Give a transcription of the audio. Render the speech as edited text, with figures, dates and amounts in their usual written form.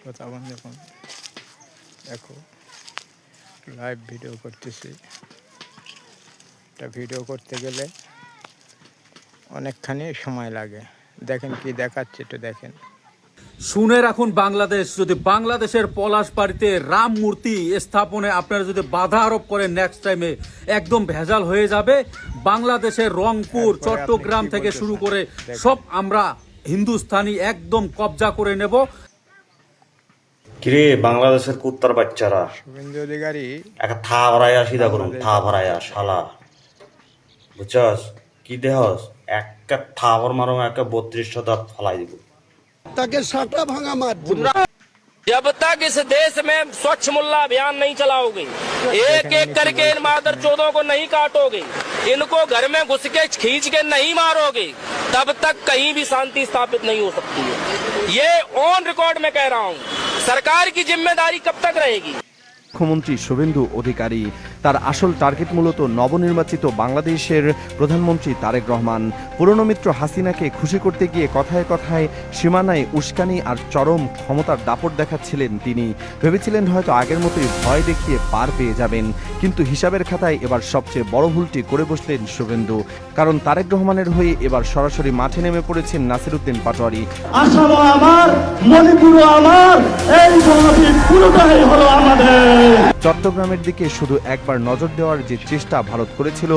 কথা বন্ধ যখন দেখো লাইভ ভিডিও করতেছি। এটা ভিডিও করতে গেলে অনেকখানি সময় লাগে। দেখেন কি দেখাচ্ছে, একটু দেখেন। শুনে রাখুন বাংলাদেশ, যদি বাংলাদেশের পলাশবাড়িতে রাম মূর্তি স্থাপনে আপনারা যদি বাধা আরোপ করেন, নেক্সট টাইমে একদম ভেজাল হয়ে যাবে। বাংলাদেশের রংপুর, এরপরে চট্টগ্রাম আপনি কি থেকে শুরু করে বলতেছেন? সব আমরা হিন্দুস্তানি একদম কবজা করে নেব। কিরে বাংলাদেশের কুত্তার বাচ্চারা, শুভেন্দু অধিকারী একটা থা ভরাইয়া সিধা করুন, থা ভরাইয়া শালা, বুঝছস? কি দেহস একটা থাবর মারো, একটা 3200 দাঁত ফলাই দিব। তাকে সাটা ভাঙা মার जब तक इस देश में स्वच्छ मुल्ला अभियान नहीं चलाओगे, एक एक करके इन मादर चौधों को नहीं काटोगे, इनको घर में घुस के खींच के नहीं मारोगे, तब तक कहीं भी शांति स्थापित नहीं हो सकती है। ये ऑन रिकॉर्ड में कह रहा हूँ। सरकार की जिम्मेदारी कब तक रहेगी? মুখ্যমন্ত্রী শুভেন্দু অধিকারী, তার আসল টার্গেট মূলত নবনির্বাচিত বাংলাদেশের প্রধানমন্ত্রী তারেক রহমান। পুরনো মিত্র হাসিনাকে খুশি করতে গিয়ে কথায় কথায় সীমানায় উস্কানি আর চরম ক্ষমতার দাপট দেখাচ্ছিলেন তিনি। ভেবেছিলেন হয়তো আগের মতোই ভয় দেখিয়ে পার পেয়ে যাবেন, কিন্তু হিসাবের খাতায় এবার সবচেয়ে বড় ভুলটি করে বসলেন শুভেন্দু। কারণ তারেক রহমানের হয়ে এবার সরাসরি মাঠে নেমে পড়েছেন নাসিরউদ্দিন পাটোয়ারি। আসামও আমার, মণিপুরও আমার, এই মহাবীর পুরোটাই হলো আমাদের। চট্টগ্রামের দিকে শুধু একবার নজর দেওয়ার যে চেষ্টা ভারত করেছিল,